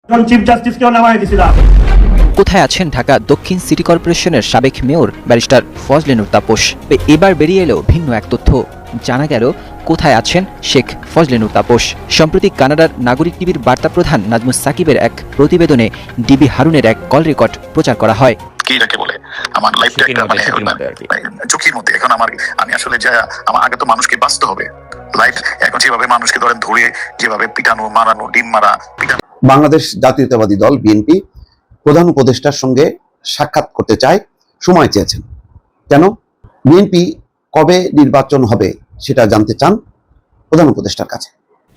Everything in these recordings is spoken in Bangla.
চিফ জাস্টিসকেও নামাই দিছিলাম। কোথায় আছেন ঢাকা দক্ষিণ সিটি কর্পোরেশনের সাবেক মেয়র ব্যারিস্টার ফজলে নূর তাপস? এবার বেরিয়ে এলো ভিন্ন এক তথ্য। জানা গেল কোথায় আছেন শেখ ফজলে নূর তাপস। সম্প্রতি কানাডার নাগরিক টিভির বার্তা প্রধান নাজমুস সাকিবের এক প্রতিবেদনে ডিবি হারুনের এক কল রেকর্ড প্রচার করা হয়। এটাকে বলে আমার লাইফটা একটা মানে ঝুঁকির মধ্যে। এখন আমি আসলে যা আমার আগে তো মানুষকে বাঁচতে হবে। লাইফ এখন যেভাবে মানুষকে ধরেন ধরে যেভাবে পিটানো, মারানো, ডিম মারা, পিটানো। বাংলাদেশ জাতীয়তাবাদী দল বিএনপি প্রধান উপদেষ্টার সঙ্গে সাক্ষাৎ করতে চায়, সময় চেয়েছেন। কেন? বিএনপি কবে নির্বাচন হবে সেটা জানতে চান প্রধান উপদেষ্টার কাছে।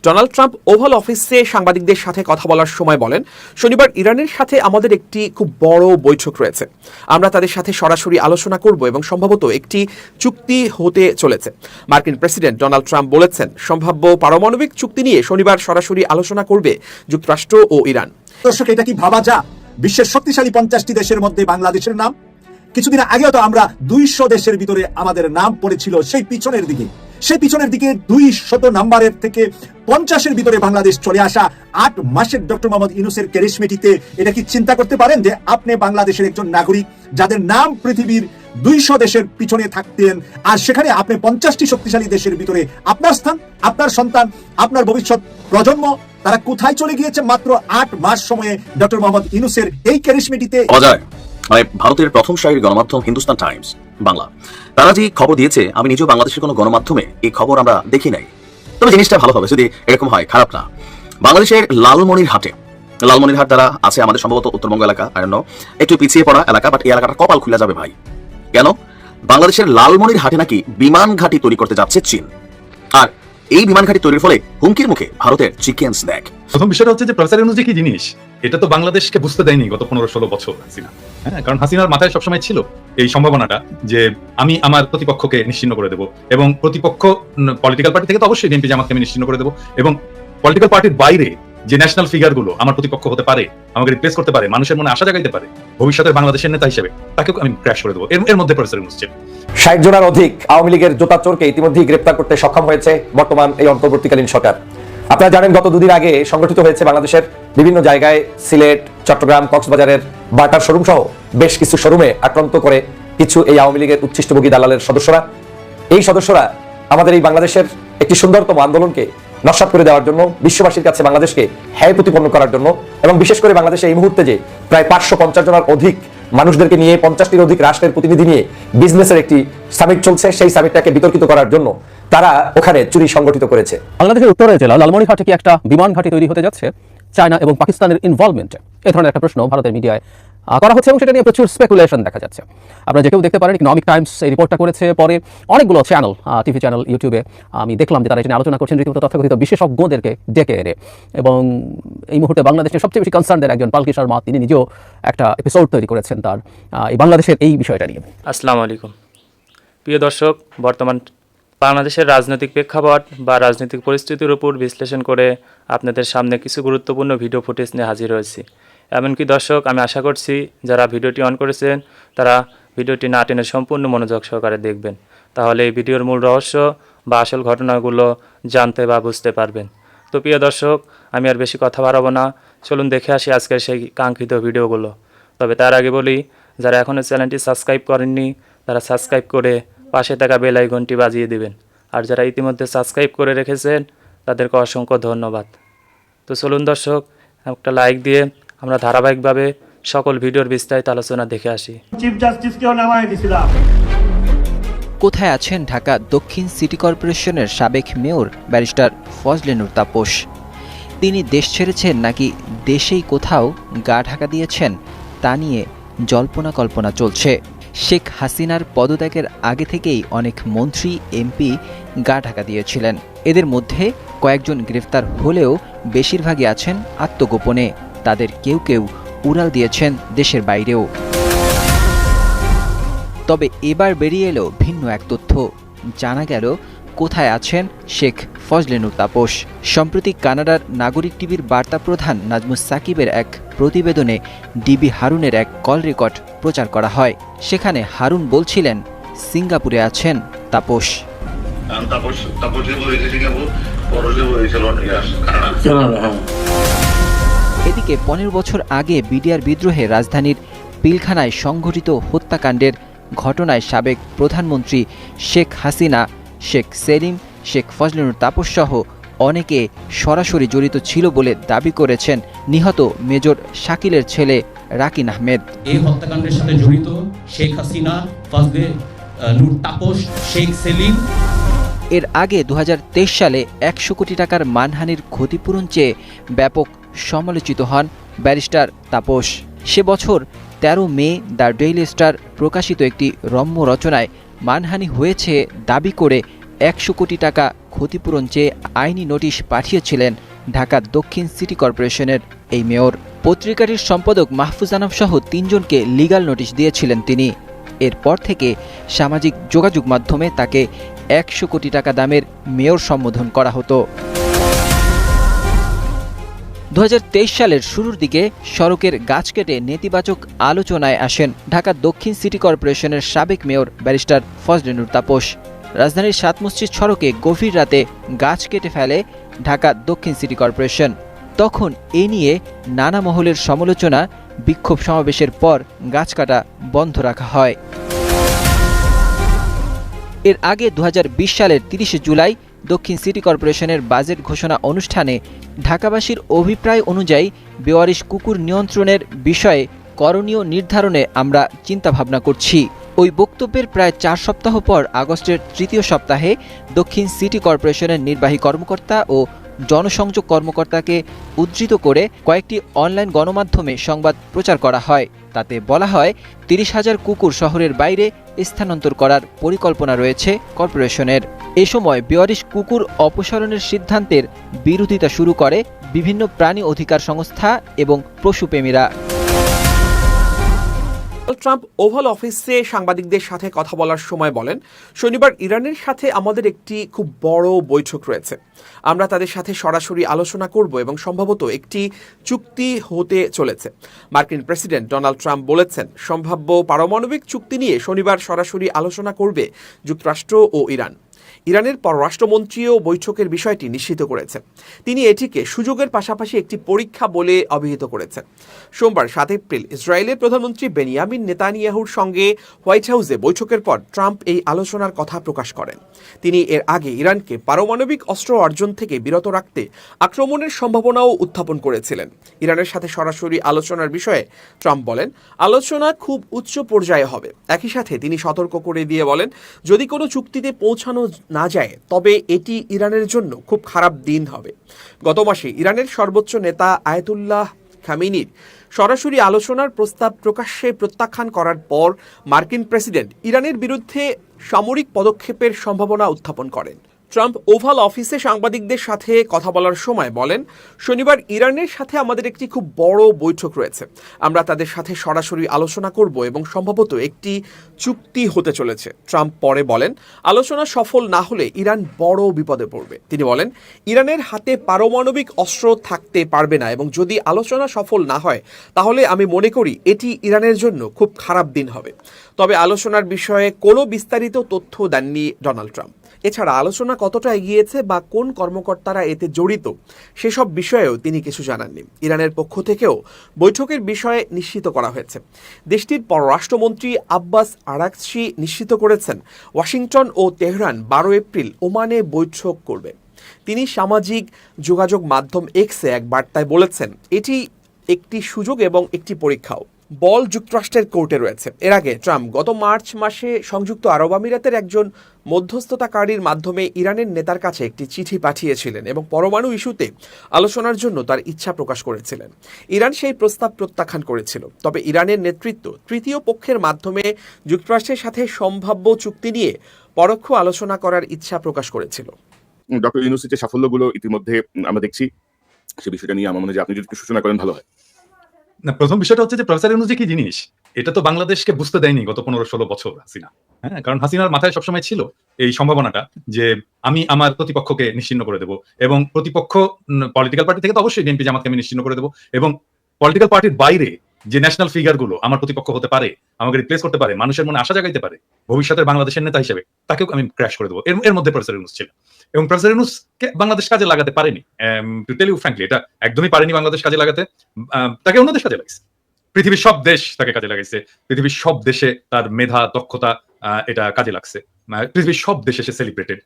ডোনাল্ড ট্রাম্প ওভাল অফিসে সাংবাদিকদের সাথে কথা বলার সময় বলেন, শনিবার ইরানের সাথে আমাদের একটি খুব বড় বৈঠক রয়েছে। আমরা তাদের সাথে সরাসরি আলোচনা করব এবং সম্ভবত একটি চুক্তি হতে চলেছে। মার্কিন প্রেসিডেন্ট ডোনাল্ড ট্রাম্প বলেছেন, সম্ভাব্য পারমাণবিক চুক্তি নিয়ে শনিবার সরাসরি আলোচনা করবে যুক্তরাষ্ট্র ও ইরান। দর্শক, এটা কি ভাবা যা? বিশ্বের শক্তিশালী 50টি দেশের মধ্যে বাংলাদেশের নাম। কিছুদিন আগেও তো আমরা 200 দেশের ভিতরে আমাদের নাম পড়েছিল সেই পিছনের দিকে 200 নাম্বারের থেকে 50-এর ভিতরে বাংলাদেশ চলে আসা 8 মাসের ডক্টর মোহাম্মদ ইউনূসের ক্যারিশমেটিতে এটা কি চিন্তা করতে পারেন যে আপনি বাংলাদেশের একজন নাগরিক যাদের নাম পৃথিবীর 200 দেশের পিছনে থাকতেন, আর সেখানে আপনি 50টি শক্তিশালী দেশের ভিতরে আপনার স্থান, আপনার সন্তান, আপনার ভবিষ্যৎ প্রজন্ম তারা কোথায় চলে গিয়েছে মাত্র 8 মাস সময়ে ডক্টর মোহাম্মদ ইউনূসের এই ক্যারিশমেটিতে? মানে ভারতের প্রথম সারির গণমাধ্যম হিন্দুস্তান টাইমস বাংলা, তারা যে খবর দিয়েছে, আমি নিজেও বাংলাদেশের কোনো গণমাধ্যমে এই খবর আমরা দেখি নাই। তবে জিনিসটা ভালো হবে যদি এরকম হয়, খারাপ না। বাংলাদেশের লালমনিরহাট যারা আছে, আমাদের সম্ভবত উত্তরবঙ্গ এলাকা, একটু পিছিয়ে পড়া এলাকা, বাট এই এলাকাটা কপাল খুলে যাবে ভাই। কেন? বাংলাদেশের লালমনিরহাটে নাকি বিমান ঘাঁটি তৈরি করতে যাচ্ছে চীন, আর এই বিমান ঘাঁটি তৈরির ফলে হুমকির মুখে ভারতের চিকেন স্ন্যাক। প্রথম বিষয়টা হচ্ছে যে প্রফেসর ইউনূস কি জিনিস, এটা তো বাংলাদেশকে বুঝতে দেয়নি গত 15-16 বছর হাসিনা। হ্যাঁ, কারণ হাসিনার মাথায় সবসময় ছিল এই সম্ভাবনাটা যে আমি আমার প্রতিপক্ষকে নিশ্চিহ্ন করে দেবো, এবং প্রতিপক্ষ পলিটিক্যাল পার্টি থেকে তো অবশ্যই বিএনপি জামাতকে আমি নিশ্চিহ্ন করে দেবো, এবং পলিটিক্যাল পার্টির বাইরে যে ন্যাশনাল ফিগার গুলো আমার প্রতিপক্ষ হতে পারে, আমাকে রিপ্লেস করতে পারে, মানুষের মনে আশা জাগাইতে পারে ভবিষ্যতের বাংলাদেশের নেতা হিসেবে, তাকেও আমি ক্র্যাশ করে দেবো। এর মধ্যে প্রফেসর ইউনূস ছিল। 60 জনের অধিক আওয়ামী লীগের জোতা চোরকে ইতিমধ্যেই গ্রেপ্তার করতে সক্ষম হয়েছে বর্তমান এই অন্তর্বর্তীকালীন সরকার। আপনারা জানেন, গত দুদিন আগে সংগঠিত হয়েছে বাংলাদেশের বিভিন্ন জায়গায়, সিলেট, চট্টগ্রাম, কক্সবাজারের বাটার শোরুম সহ বেশ কিছু শোরুমে আক্রান্ত করে কিছু এই আওয়ামী লীগের উচ্ছিষ্টভোগী দালালের সদস্যরা। এই সদস্যরা আমাদের এই বাংলাদেশের একটি সুন্দরতম আন্দোলনকে নস্যাৎ করে দেওয়ার জন্য, বিশ্ববাসীর কাছে বাংলাদেশকে হ্যায় প্রতিপন্ন করার জন্য, এবং বিশেষ করে বাংলাদেশে এই মুহূর্তে যে প্রায় 550 জনের অধিক মানুষদেরকে নিয়ে, 50টির অধিক রাষ্ট্রের প্রতিনিধি নিয়ে বিজনেসের একটি সামিট চলছে, সেই সামিটটাকে বিতর্কিত করার জন্য তারা ওখানে চুরি সংগঠিত করেছে। বাংলাদেশের উত্তরের জেলা লালমনিরহাটে কি একটা বিমান ঘাঁটি তৈরি হতে যাচ্ছে চায়না এবং পাকিস্তানের ইনভলভমেন্টে? এ ধরনের একটা প্রশ্ন ভারতের মিডিয়ায় করা হচ্ছে এবং সেটা নিয়ে প্রচুর স্পেকুলেশন দেখা যাচ্ছে। আপনারা যে কেউ দেখতে পারেন, ইকোনমিক টাইমস এই রিপোর্টটা করেছে, পরে অনেকগুলো চ্যানেল, টিভি চ্যানেল, ইউটিউবে আমি দেখলাম যে তারা এটা নিয়ে আলোচনা করছেন রীতিমতো তথাকথিত বিশেষজ্ঞদেরকে ডেকে এনে। এবং এই মুহূর্তে বাংলাদেশের সবচেয়ে বেশি কনসার্নদের একজন পালকি শর্মা, তিনি নিজেও একটা এপিসোড তৈরি করেছেন তার এই বাংলাদেশের এই বিষয়টা নিয়ে। আসসালামু আলাইকুম প্রিয় দর্শক, বর্তমান বাংলাদেশের রাজনৈতিক প্রেক্ষাপট বা রাজনৈতিক পরিস্থিতির উপর বিশ্লেষণ করে আপনাদের সামনে কিছু গুরুত্বপূর্ণ ভিডিও ফুটেজ নিয়ে হাজির হয়েছি। এমনকি দর্শক, আমি আশা করছি যারা ভিডিওটি অন করেছেন তারা ভিডিওটি না টেনে সম্পূর্ণ মনোযোগ সহকারে দেখবেন, তাহলে এই ভিডিওর মূল রহস্য বা আসল ঘটনাগুলো জানতে বা বুঝতে পারবেন। তো প্রিয় দর্শক, আমি আর বেশি কথা বাড়াবো না, চলুন দেখে আসি আজকের সেই কাঙ্ক্ষিত ভিডিওগুলো। তবে তার আগে বলি, যারা এখনও চ্যানেলটি সাবস্ক্রাইব করেননি তারা সাবস্ক্রাইব করে পাশে থাকা বেল আইকনটি বাজিয়ে দিবেন, আর যারা ইতিমধ্যে সাবস্ক্রাইব করে রেখেছেন তাদেরকে অসংখ্য ধন্যবাদ। তো চলুন দর্শক, একটা লাইক দিয়ে আমরা ধারাবাহিকভাবে সকল ভিডিওর বিস্তারিত আলোচনা দেখে আসি। চিফ জাস্টিসকেও নামাই দিছিলাম। কোথায় আছেন ঢাকা দক্ষিণ সিটি কর্পোরেশনের সাবেক মেয়র ব্যারিস্টার ফজলে নূর তাপস? তিনি দেশ ছেড়েছেন নাকি দেশেই কোথাও গা ঢাকা দিয়েছেন, তা নিয়ে জল্পনা কল্পনা চলছে। শেখ হাসিনার পদত্যাগের আগে থেকেই অনেক মন্ত্রী, এমপি গা ঢাকা দিয়েছিলেন। এদের মধ্যে কয়েকজন গ্রেফতার হলেও বেশিরভাগই আছেন আত্মগোপনে। তাদের কেউ কেউ উড়াল দিয়েছেন দেশের বাইরেও। তবে এবার বেরিয়ে এলো ভিন্ন এক তথ্য। জানা গেল কোথায় আছেন শেখ ফজলে নূর তাপস। সম্প্রতি কানাডার নাগরিক টিভির বার্তা প্রধান নাজমুস সাকিবের এক প্রতিবেদনে ডিবি হারুনের এক কল রেকর্ড প্রচার করা হয়। সেখানে হারুন বলছিলেন সিঙ্গাপুরে আছেন তাপস। এদিকে 15 বছর আগে বিডিআর বিদ্রোহে রাজধানীর পিলখানায় সংঘটিত হত্যাকাণ্ডের ঘটনায় সাবেক প্রধানমন্ত্রী শেখ হাসিনা, শেখ সেলিম, শেখ ফজলুর তাপস সহ অনেকে সরাসরি জড়িত ছিল বলে দাবি করেছেন নিহত মেজর শাকিলের ছেলে রাকিন আহমেদ। এই হত্যাকাণ্ডের সাথে জড়িত শেখ হাসিনা, ফজলে নূর তাপস, শেখ সেলিম। এর আগে 2023 সালে 100 কোটি টাকার মানহানির ক্ষতিপূরণ চেয়ে ব্যাপক সমালোচিত হন ব্যারিস্টার তাপস। সে বছর 13 মে দ্য ডেইলি স্টার প্রকাশিত একটি রম্য রচনায় মানহানি হয়েছে দাবি করে 100 কোটি টাকা ক্ষতিপূরণ চেয়ে আইনি নোটিশ পাঠিয়েছিলেন ঢাকা দক্ষিণ সিটি কর্পোরেশনের এই মেয়র। পত্রিকাটির সম্পাদক মাহফুজ আনাম সহ 3 জনকে লিগ্যাল নোটিশ দিয়েছিলেন তিনি। এরপর থেকে সামাজিক যোগাযোগ মাধ্যমে তাকে 100 কোটি টাকা দামের মেয়র সম্বোধন করা হতো। 2023 সালের শুরুর দিকে সড়কের গাছ কেটে নেতিবাচক আলোচনায় আসেন ঢাকা দক্ষিণ সিটি কর্পোরেশনের সাবেক মেয়র ব্যারিস্টার ফজলে নূর তাপস। রাজধানীর 7 মসজিদ সড়কে গভীর রাতে গাছ কেটে ফেলে ঢাকা দক্ষিণ সিটি কর্পোরেশন। তখন এ নিয়ে নানা মহলের সমালোচনা, বিক্ষোভ সমাবেশের পর গাছ কাটা বন্ধ রাখা হয়। এর আগে 2020 সালের 30 জুলাই দক্ষিণ সিটি কর্পোরেশনের বাজেট ঘোষণা অনুষ্ঠানে ঢাকাবাসীর অভিপ্রায় অনুযায়ী বেওয়ারিশ কুকুর নিয়ন্ত্রণের বিষয়ে করণীয় নির্ধারণে আমরা চিন্তাভাবনা করছি। ওই বক্তব্যের প্রায় 4 সপ্তাহ পর আগস্টের 3য় সপ্তাহে দক্ষিণ সিটি কর্পোরেশনের নির্বাহী কর্মকর্তা ও জনসংযোগ কর্মকর্তাকে উদ্ধৃত করে কয়েকটি অনলাইন গণমাধ্যমে সংবাদ প্রচার করা হয়। তাতে বলা হয় 30,000 কুকুর শহরের বাইরে স্থানান্তর করার পরিকল্পনা রয়েছে কর্পোরেশনের। এ সময় বেওয়ারিশ কুকুর অপসারণের সিদ্ধান্তের বিরোধিতা শুরু করে বিভিন্ন প্রাণী অধিকার সংস্থা এবং পশুপ্রেমীরা। ট্রাম্প ওভাল অফিসে সাংবাদিকদের সাথে কথা বলার সময় বলেন, শনিবার ইরানের সাথে আমাদের একটি খুব বড় বৈঠক রয়েছে। আমরা তাদের সাথে সরাসরি আলোচনা করব এবং সম্ভবত একটি চুক্তি হতে চলেছে। মার্কিন প্রেসিডেন্ট ডোনাল্ড ট্রাম্প বলেছেন, সম্ভাব্য পারমাণবিক চুক্তি নিয়ে শনিবার সরাসরি আলোচনা করবে যুক্তরাষ্ট্র ও ইরান। ইরানের পররাষ্ট্রমন্ত্রীও বৈঠকের বিষয়টি নিশ্চিত করেছেন। তিনি এটিকে সুযোগের পাশাপাশি একটি পরীক্ষা বলে অভিহিত করেছেন। সোমবার 7 এপ্রিল ইসরায়েলের প্রধানমন্ত্রী বেনিয়ামিন নেতানিয়াহুর সঙ্গে হোয়াইট হাউসে বৈঠকের পর ট্রাম্প এই আলোচনার কথা প্রকাশ করেন। তিনি এর আগে ইরানকে পারমাণবিক অস্ত্র অর্জন থেকে বিরত রাখতে আক্রমণের সম্ভাবনাও উত্থাপন করেছিলেন। ইরানের সাথে সরাসরি আলোচনার বিষয়ে ট্রাম্প বলেন, আলোচনা খুব উচ্চ পর্যায়ে হবে। একই সাথে তিনি সতর্ক করে দিয়ে বলেন, যদি কোনো চুক্তিতে পৌঁছানো না যায় তবে এটি ইরানের জন্য খুব খারাপ দিন হবে। গত মাসে ইরানের সর্বোচ্চ নেতা আয়াতুল্লাহ খামেনির সরাসরি আলোচনার প্রস্তাব প্রকাশ্যে প্রত্যাখ্যান করার পর মার্কিন প্রেসিডেন্ট ইরানের বিরুদ্ধে সামরিক পদক্ষেপের সম্ভাবনা উত্থাপন করেন। ট্রাম্প ওভাল অফিসে সাংবাদিকদের সাথে কথা বলার সময় বলেন, শনিবার ইরানের সাথে আমাদের একটি খুব বড় বৈঠক রয়েছে। আমরা তাদের সাথে সরাসরি আলোচনা করব এবং সম্ভবত একটি চুক্তি হতে চলেছে। ট্রাম্প পরে বলেন, আলোচনা সফল না হলে ইরান বড় বিপদে পড়বে। তিনি বলেন, ইরানের হাতে পারমাণবিক অস্ত্র থাকতে পারবে না এবং যদি আলোচনা সফল না হয় তাহলে আমি মনে করি এটি ইরানের জন্য খুব খারাপ দিন হবে। তবে আলোচনার বিষয়ে কোনো বিস্তারিত তথ্য দেননি ডোনাল্ড ট্রাম্প। এছাড়া আলোচনা কতটা এগিয়েছে বা কোন কর্মকর্তারা এতে জড়িত সেসব বিষয়েও তিনি কিছু জানাননি। ইরানের পক্ষ থেকেও বৈঠকের বিষয়ে নিশ্চিত করা হয়েছে। দেশটির পররাষ্ট্রমন্ত্রী আব্বাস আরাকচি নিশ্চিত করেছেন, ওয়াশিংটন ও তেহরান 12 এপ্রিল ওমানে বৈঠক করবে। তিনি সামাজিক যোগাযোগ মাধ্যম এক্সে এক বার্তায় বলেছেন, এটি একটি সুযোগ এবং একটি পরীক্ষাও। বল যুক্তরাষ্ট্রের কোর্টে রয়েছে। এর আগে ট্রাম্প গত মার্চ মাসে সংযুক্ত আরব আমিরাতের একজন মধ্যস্থতাকারীর মাধ্যমে ইরানের নেতার কাছে একটি চিঠি পাঠিয়েছিলেন এবং পরমাণু ইস্যুতে আলোচনার জন্য তার ইচ্ছা প্রকাশ করেছিলেন। ইরান সেই প্রস্তাব প্রত্যাখ্যান করেছিল। তবে ইরানের নেতৃত্ব তৃতীয় পক্ষের মাধ্যমে যুক্তরাষ্ট্রের সাথে সম্ভাব্য চুক্তি নিয়ে পরোক্ষ আলোচনা করার ইচ্ছা প্রকাশ করেছিল। ডক্টর ইউনূসের যে সাফল্যগুলো ইতিমধ্যে আমরা দেখছি, সে বিষয়টা নিয়ে আমার মনে হয় যে আপনি যদি সূচনা করেন ভালো হয়। না, প্রথম বিষয়টা হচ্ছে যে প্রফেসর ইউনূস কি জিনিস, এটা তো বাংলাদেশকে বুঝতে দেয়নি গত 15-16 বছর হাসিনা। হ্যাঁ, কারণ হাসিনার মাথায় সবসময় ছিল এই সম্ভাবনাটা যে আমি আমার প্রতিপক্ষকে নিশ্চিহ্ন করে দেবো, এবং প্রতিপক্ষ পলিটিক্যাল পার্টি থেকে তো অবশ্যই বিএনপি জামাতকে আমি নিশ্চিহ্ন করে দেবো, এবং পলিটিক্যাল পার্টির বাইরে যে ন্যাশনাল ফিগারগুলো আমার প্রতিপক্ষ হতে পারে, আমাকে রিপ্লেস করতে পারে, মানুষের মনে আশা জাগাইতে পারে ভবিষ্যতের বাংলাদেশের নেতা হিসেবে, তাকেও আমি ক্র্যাশ করে দেবো। এর মধ্যে প্রফেসর ইউনূস ছিল, এবং প্রফেসর ইউনূসকে বাংলাদেশ কাজে লাগাতে পারেনি। টু টেল ইউ ফ্র্যাঙ্কলি, এটা একদমই পারেনি বাংলাদেশ কাজে লাগাতে। তাকে অন্য দেশ কাজে লাগাইছে, পৃথিবীর সব দেশ তাকে কাজে লাগাইছে, পৃথিবীর সব দেশে তার মেধা দক্ষতা এটা কাজে লাগছে, পৃথিবীর সব দেশে সে সেলিব্রেটেড।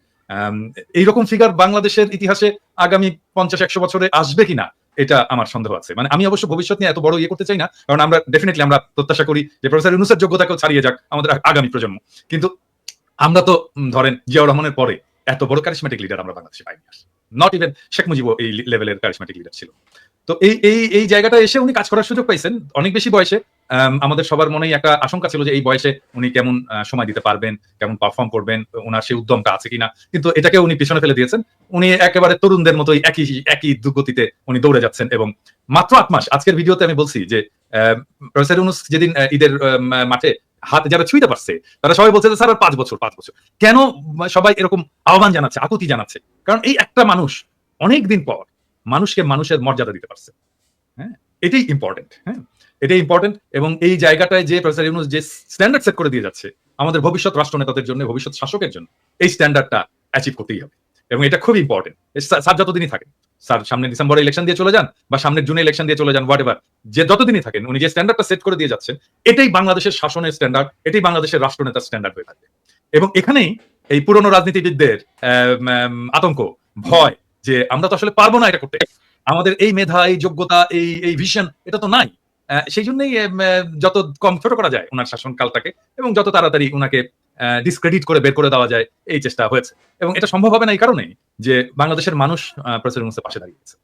এইরকম ফিগার বাংলাদেশের ইতিহাসে আগামী 50-100 বছরে আসবে কিনা এটা আমার সন্দেহ আছে। মানে আমি অবশ্য ভবিষ্যৎ নিয়ে এত বড় ইয়ে করতে চাই না, কারণ আমরা ডেফিনেটলি আমরা প্রত্যাশা করি যে প্রফেসর ইউনূসের যোগ্যতাকেও ছাড়িয়ে যাক আমাদের আগামী প্রজন্ম। কিন্তু আমরা তো ধরেন জিয়াউর রহমানের পরে এত বড় কারিশমেটিক লিডার আমরা বাংলাদেশে পাইনি। নট ইভেন শেখ মুজিবও এই লেভেলের কারিশমেটিক লিডার ছিল। তো এই জায়গাটা এসে উনি কাজ করার সুযোগ পাইছেন অনেক বেশি বয়সে। আমাদের সবার মনেই একটা আশঙ্কা ছিল যে এই বয়সে উনি কেমন সময় দিতে পারবেন, কেমন পারফর্ম করবেন, ওনার সেই উদ্যমটা আছে কিনা। কিন্তু এটাকে উনি পিছনে ফেলে দিয়েছেন। উনি একেবারে তরুণদের মতোই একই দুর্গতিতে উনি দৌড়ে যাচ্ছেন। এবং মাত্র 8 মাস, আজকের ভিডিওতে আমি বলছি যে প্রফেসর ইউনূস যেদিন ঈদের মাঠে হাতে যারা ছুঁইতে পারছে তারা সবাই বলছে যে স্যার আর 5 বছর। কেন সবাই এরকম আহ্বান জানাচ্ছে, আকুতি জানাচ্ছে? কারণ এই একটা মানুষ অনেকদিন পর মানুষকে মানুষের মর্যাদা দিতে পারছে। হ্যাঁ, এটাই ইম্পর্টেন্ট। হ্যাঁ, এটাই ইম্পর্টেন্ট। এবং এই জায়গাটায় যে প্রফেসর ইউনূস যে স্ট্যান্ডার্ড সেট করে দিয়ে যাচ্ছে আমাদের ভবিষ্যৎ রাষ্ট্রনেতাদের জন্য, ভবিষ্যৎ শাসকের জন্য, এই স্ট্যান্ডার্ডটা অ্যাচিভ করতেই হবে। এবং এটা খুবই ইম্পর্টেন্ট। স্যার যতদিনই থাকেন, স্যার সামনে ডিসেম্বরে ইলেকশন দিয়ে চলে যান বা সামনের জুনে ইলেকশন দিয়ে চলে যান, হোয়াট এভার, যে যতদিনই থাকেন উনি যে স্ট্যান্ডার্ডটা সেট করে দিয়ে যাচ্ছেন এটাই বাংলাদেশের শাসনের স্ট্যান্ডার্ড, এটাই বাংলাদেশের রাষ্ট্রনেতার স্ট্যান্ডার্ড হয়ে থাকবে। এবং এখানেই এই পুরনো রাজনীতিবিদদের আতঙ্ক, ভয় যে আমরা তো আসলে পারবো না এটা করতে, আমাদের এই মেধা, এই যোগ্যতা, এই ভিশন এটা তো নাই। সেই জন্যই যত কম ছোট করা যায় ওনার শাসনকালটাকে এবং যত তাড়াতাড়ি ওনাকে ডিসক্রেডিট করে বের করে দেওয়া যায় এই চেষ্টা হয়েছে। এবং এটা সম্ভব হবে না এই কারণেই যে বাংলাদেশের মানুষ প্রফেসর ইউনূসের পাশে দাঁড়িয়ে গেছে।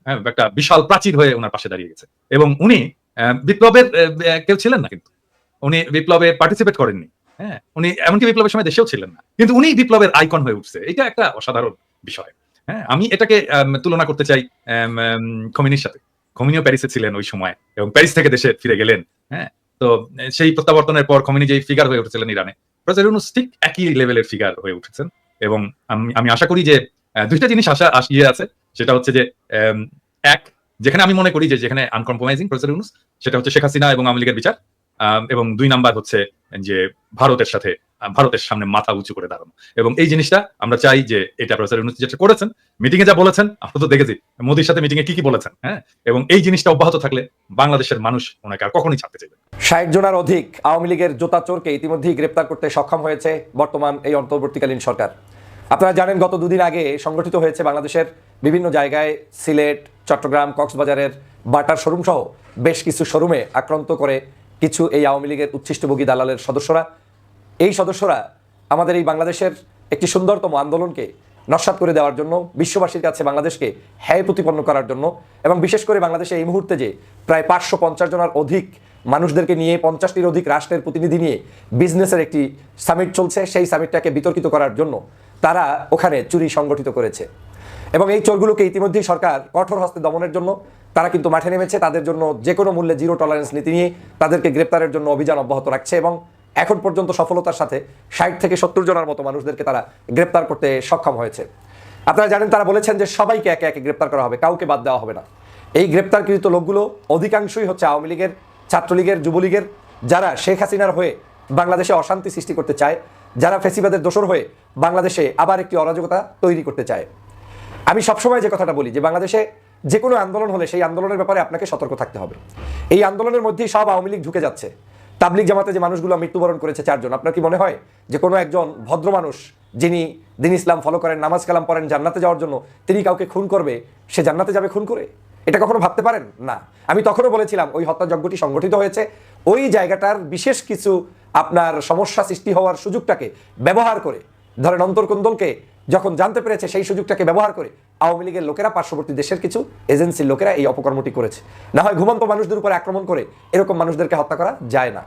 হ্যাঁ, একটা বিশাল প্রাচীর হয়ে ওনার পাশে দাঁড়িয়ে গেছে। এবং উনি বিপ্লবের কেউ ছিলেন না, কিন্তু উনি বিপ্লবে পার্টিসিপেট করেননি। হ্যাঁ, উনি এমনকি বিপ্লবের সময় দেশেও ছিলেন না, কিন্তু উনি বিপ্লবের আইকন হয়ে উঠছে। এটা একটা অসাধারণ বিষয়। হ্যাঁ, আমি এটাকে তুলনা করতে চাই খোমেনির সাথে। খোমেনিও প্যারিসে ছিলেন ওই সময় এবং প্যারিস থেকে দেশে ফিরে গেলেন। হ্যাঁ, তো সেই প্রত্যাবর্তনের পর খোমেনি যেই ফিগার হয়ে উঠেছিলেন ইরানে, প্রফেসর ইউনূস ঠিক একই লেভেলের ফিগার হয়ে উঠেছেন। এবং আমি আশা করি যে দুইটা জিনিস ইয়ে আছে, সেটা হচ্ছে যে এক, যেখানে আমি মনে করি যে যেখানে আনকম্প্রোমাইজিং প্রফেসর ইউনূস, সেটা হচ্ছে শেখ হাসিনা এবং আওয়ামী লীগের বিচার। এবং 2 নাম্বার হচ্ছে যে ভারতের সামনে মাথা উঁচু করে দাঁড়ানো। এবং এই জিনিসটা আমরা চাই যে এটা প্রফেসর ইউনূস যেটা করেছেন, মিটিং এ যা বলেছেন, আমরা তো দেখেছি মোদির সাথে মিটিং এ কি বলেছেন। হ্যাঁ, এবং এই জিনিসটা অব্যাহত থাকলে বাংলাদেশের মানুষ ওনাকে আর কখনোই ছাড়তে চাইবে। 60 জনের অধিক আওয়ামী লীগের জোতা চোরকে ইতিমধ্যেই গ্রেপ্তার করতে সক্ষম হয়েছে বর্তমান এই অন্তর্বর্তীকালীন সরকার। আপনারা জানেন গত 2 দিন আগে সংগঠিত হয়েছে বাংলাদেশের বিভিন্ন জায়গায়, সিলেট, চট্টগ্রাম, কক্সবাজারের বাটার শোরুম সহ বেশ কিছু শোরুমে আক্রান্ত করে কিছু এই আওয়ামী লীগের উচ্ছিষ্টভোগী দালালের সদস্যরা। এই সদস্যরা আমাদের এই বাংলাদেশের একটি সুন্দরতম আন্দোলনকে নস্যাৎ করে দেওয়ার জন্য, বিশ্ববাসীর কাছে বাংলাদেশকে হ্যায় প্রতিপন্ন করার জন্য, এবং বিশেষ করে বাংলাদেশে এই মুহূর্তে যে প্রায় 550 জনের অধিক মানুষদেরকে নিয়ে, 50টির অধিক রাষ্ট্রের প্রতিনিধি নিয়ে বিজনেসের একটি সামিট চলছে, সেই সামিটটাকে বিতর্কিত করার জন্য তারা ওখানে চুরি সংগঠিত করেছে। এবং এই চোরগুলোকে ইতিমধ্যেই সরকার কঠোর হস্তে দমনের জন্য তারা কিন্তু মাঠে নেমেছে। তাদের জন্য যে কোনো মূল্যে জিরো টলারেন্স নীতি নিয়ে তাদেরকে গ্রেপ্তারের জন্য অভিযান অব্যাহত রাখছে। এবং এখন পর্যন্ত সফলতার সাথে 60 থেকে 70 জনের মতো মানুষদেরকে তারা গ্রেপ্তার করতে সক্ষম হয়েছে। আপনারা জানেন তারা বলেছেন যে সবাইকে একে একে গ্রেপ্তার করা হবে, কাউকে বাদ দেওয়া হবে না। এই গ্রেপ্তারকৃত লোকগুলো অধিকাংশই হচ্ছে আওয়ামী লীগের, ছাত্রলীগের, যুবলীগের, যারা শেখ হাসিনার হয়ে বাংলাদেশে অশান্তি সৃষ্টি করতে চায়, যারা ফ্যাসিবাদের দোসর হয়ে বাংলাদেশে আবার একটি অরাজকতা তৈরি করতে চায়। আমি সবসময় যে কথাটা বলি যে বাংলাদেশে যে কোনো আন্দোলন হলে সেই আন্দোলনের ব্যাপারে আপনাকে সতর্ক থাকতে হবে। এই আন্দোলনের মধ্যেই সব আওয়ামী লীগ ঢুকে যাচ্ছে। তাবলিগ জামাতে যে মানুষগুলো মৃত্যুবরণ করেছে 4 জন, আপনার কি মনে হয় যে কোনো একজন ভদ্র মানুষ যিনি দিন ইসলাম ফলো করেন, নামাজ কালাম পড়েন, জান্নাতে যাওয়ার জন্য তিনি কাউকে খুন করবে? সে জান্নাতে যাবে খুন করে? এটা কখনো ভাবতে পারেন না। আমি তখনও বলেছিলাম ওই হত্যাযজ্ঞটি সংগঠিত হয়েছে, ওই জায়গাটার বিশেষ কিছু আপনার সমস্যা সৃষ্টি হওয়ার সুযোগটাকে ব্যবহার করে, ধরেন অন্তর্কোন্দলকে যখন জানতে পেরেছে সেই সুযোগটাকে ব্যবহার করে আওয়ামী লীগের লোকেরা, পার্শ্ববর্তী দেশের কিছু এজেন্সির লোকেরা এই অপকর্মটি করেছে। না হয় ঘুমন্ত মানুষদের উপর আক্রমণ করে এরকম মানুষদেরকে হত্যা করা যায় না।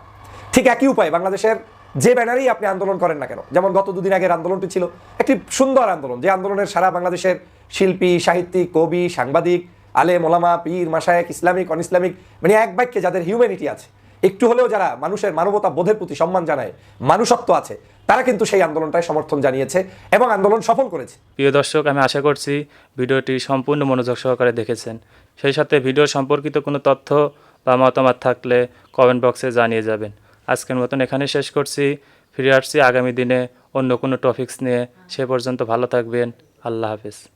ঠিক একই উপায় বাংলাদেশের যে ব্যানারেই আপনি আন্দোলন করেন না কেন, যেমন গত 2 দিন আগের আন্দোলনটি ছিল একটি সুন্দর আন্দোলন, যে আন্দোলনের সারা বাংলাদেশের শিল্পী, সাহিত্যিক, কবি, সাংবাদিক, আলেম, ওলামা, পীর, মাশায়েখ, ইসলামিক, অন ইসলামিক, মানে এক বাক্যে যাদের হিউম্যানিটি আছে, একটু হলেও যারা মানুষের মানবতা বোধের প্রতি সম্মান জানায়, মানুষত্ব আছে, তারা কিন্তু সেই আন্দোলনটায় সমর্থন জানিয়েছে এবং আন্দোলন সফল করেছে। প্রিয় দর্শক, আমি আশা করছি ভিডিওটি সম্পূর্ণ মনোযোগ সহকারে দেখেছেন। সেই সাথে ভিডিও সম্পর্কিত কোনো তথ্য বা মতামত থাকলে কমেন্ট বক্সে জানিয়ে যাবেন। আজকের মতন এখানে শেষ করছি। ফিরে আসছি আগামী দিনে অন্য কোনো টপিকস নিয়ে। সে পর্যন্ত ভালো থাকবেন। আল্লাহ হাফেজ।